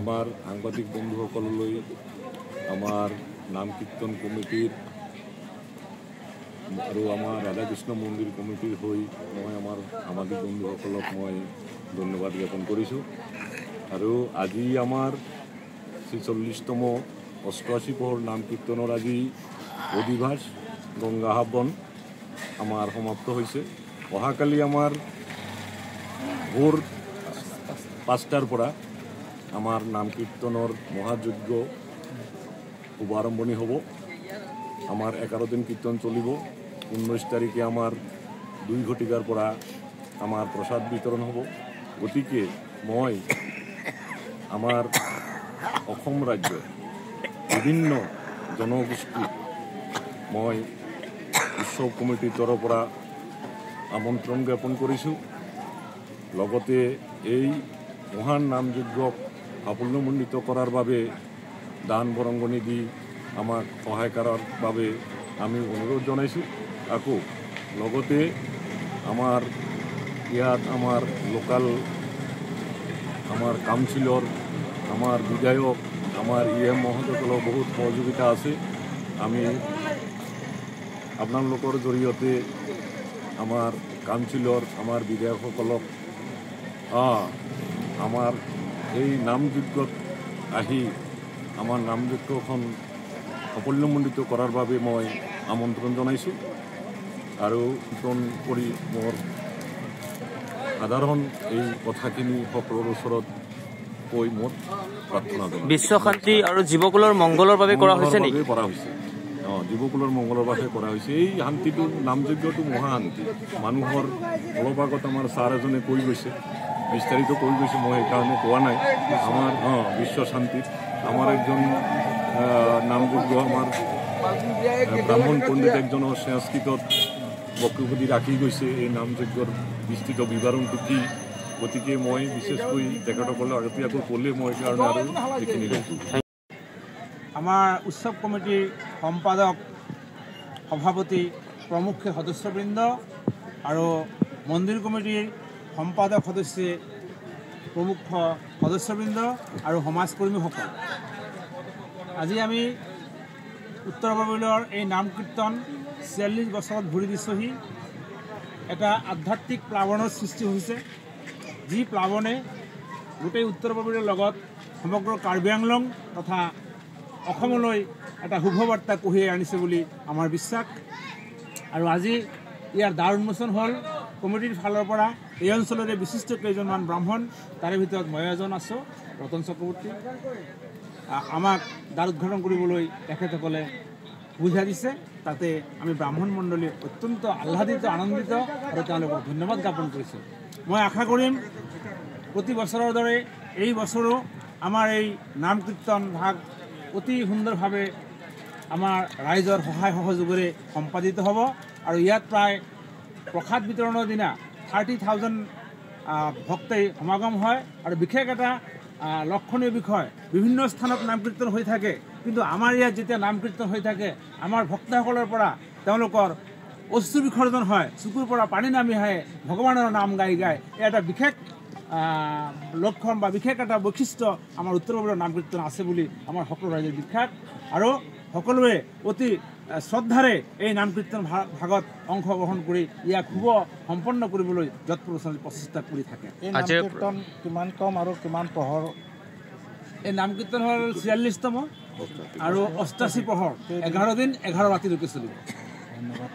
আমাৰ সাংবাদিক বন্ধুসকললৈ আমাৰ নাম কীৰ্তন কমিটিৰ আৰু আমাৰ ৰাধাকৃষ্ণ মন্দিৰ কমিটিৰ হৈ মই আমাৰ সামাজিক বন্ধুসকলক মই ধন্যবাদ জ্ঞাপন কৰিছোঁ। আৰু আজি আমাৰ ৪৬তম ৮৮ পহৰ নাম কীৰ্তনৰ আজি অধিবাস গংগা আহ্বান আমাৰ সমাপ্ত হৈছে। অহাকালি আমাৰ ভোৰ ৫টাৰ পৰা আমাৰ নাম কীৰ্তনৰ মহাযজ্ঞ শুভাৰম্ভণি হ'ব। আমাৰ 11 দিন কীৰ্তন চলিব। 19 তাৰিখে আমাৰ 2 ঘটিকাৰ পৰা আমাৰ প্ৰসাদ বিতৰণ হব। গতিকে মই আমাৰ অসম ৰাজ্য বিভিন্ন জনগোষ্ঠী মই উৎসৱ কমিটিৰ তৰফৰ পৰা আমন্ত্ৰণ জ্ঞাপন কৰিছোঁ। লগতে এই মহান নামযজ্ঞক সাফল্যমণ্ডিত কৰাৰ বাবে দান বৰঙণি দি আমাক সহায় কৰাৰ বাবে আমি অনুৰোধ জনাইছোঁ। আকৌ লগতে আমাৰ ইয়াত আমাৰ লোকাল আমাৰ কাউন্সিলৰ আমাৰ বিধায়ক আমাৰ EM মহোদয়সকলৰ বহুত সহযোগিতা আছে। আমি আপোনালোকৰ জৰিয়তে আমাৰ কাউন্সিলৰ আমাৰ বিধায়কসকলক আমাৰ এই নামযজ্ঞত আহি আমাৰ নামযজ্ঞখন সাফল্যমণ্ডিত কৰাৰ বাবে মই আমন্ত্ৰণ জনাইছোঁ। আৰু কীৰ্তন কৰি মোৰ সাধাৰণ এই কথাখিনি সকলৰ ওচৰত কৈ মোৰ প্ৰাৰ্থনা জনাইছোঁ। বিশ্ব শান্তি আৰু জীৱকুলৰ মংগলৰ বাবে কৰা হৈছে নেকি? কৰা হৈছে, জীৱকুলৰ মংগলৰ বাবে কৰা হৈছে। এই শান্তিটো নামযজ্ঞটো মহাশান্তি। মানুহৰ অলপ আগত আমাৰ ছাৰ এজনে কৈ গৈছে, বিস্তাৰিত কৈ গৈছে, মই সেইকাৰণে কোৱা নাই। আমাৰ বিশ্ব শান্তিত আমাৰ একজন নামযজ্ঞ আমাৰ ব্ৰাহ্মণ পণ্ডিত একজনৰ সংস্কৃতত বক্তব্য ৰাখি গৈছে এই নামযজ্ঞৰ বিস্তৃত বিৱৰণটো কি। গতিকে মই বিশেষকৈ তেখেতসকলে আগতীয়াকৈ ক'লে মই কাৰণে আৰু এইখিনি লৈছোঁ। আমাৰ উৎসৱ কমিটিৰ সম্পাদক সভাপতি প্ৰমুখ সদস্যবৃন্দ আৰু মন্দিৰ কমিটিৰ সম্পাদক সদস্য প্ৰমুখ সদস্যবৃন্দ আৰু সমাজকৰ্মীসকল, আজি আমি উত্তৰ পূৰ্বাঞ্চলৰ এই নাম কীৰ্তন ৪৬ বছৰত ভৰি দিছোঁহি। এটা আধ্যাত্মিক প্লাৱনৰ সৃষ্টি হৈছে, যি প্লাৱনে গোটেই উত্তৰ পূৰ্বাঞ্চলৰ লগত সমগ্ৰ কাৰ্বি আংলং তথা অসমলৈ এটা শুভবাৰ্তা কঢ়িয়াই আনিছে বুলি আমাৰ বিশ্বাস। আৰু আজি ইয়াৰ দ্বাৰ উন্মোচন হ'ল। কমিটিৰ ফালৰ পৰা এই অঞ্চলৰে বিশিষ্ট কেইজনমান ব্ৰাহ্মণ, তাৰে ভিতৰত মই এজন আছোঁ, ৰতন চক্ৰৱৰ্তী, আমাক দ্বাৰ উদ্ঘাটন কৰিবলৈ তেখেতসকলে সুবিধা দিছে। তাতে আমি ব্ৰাহ্মণ মণ্ডলী অত্যন্ত আহ্লাদিত, আনন্দিত আৰু তেওঁলোকক ধন্যবাদ জ্ঞাপন কৰিছোঁ। মই আশা কৰিম প্ৰতি বছৰৰ দৰে এই বছৰো আমাৰ এই নাম কীৰ্তন ভাগ অতি সুন্দৰভাৱে আমাৰ ৰাইজৰ সহায় সহযোগেৰে সম্পাদিত হ'ব। আৰু ইয়াত প্ৰায় প্ৰসাদ বিতৰণৰ দিনা 30,000 ভক্তই সমাগম হয়। আৰু বিশেষ এটা লক্ষণীয় বিষয়, বিভিন্ন স্থানত নাম কীৰ্তন হৈ থাকে, কিন্তু আমাৰ ইয়াত যেতিয়া নাম কীৰ্তন হৈ থাকে আমাৰ ভক্তসকলৰ পৰা তেওঁলোকৰ অশ্ৰু বিসৰ্জন হয়, চকুৰ পৰা পানী নামি আহে ভগৱানৰ নাম গাই গাই। এটা বিশেষ লক্ষণ বা বিশেষ এটা বৈশিষ্ট্য আমাৰ উত্তৰ পূৰ্বাঞ্চলৰ নাম কীৰ্তন আছে বুলি আমাৰ সকলো ৰাইজৰ বিখ্যাত। আৰু সকলোৱে অতি শ্ৰদ্ধাৰে এই নাম কীৰ্তন ভাগত অংশগ্ৰহণ কৰি ইয়াক শুভ সম্পন্ন কৰিবলৈ প্ৰচেষ্টা কৰি থাকে। এই নাম কীৰ্তন কিমান কম আৰু কিমান পহৰ? এই নাম কীৰ্তন হ'ল ৪৬তম আৰু ৮৮ পহৰ, 11 দিন 11 ৰাতিলৈকে চলিব। ধন্যবাদ।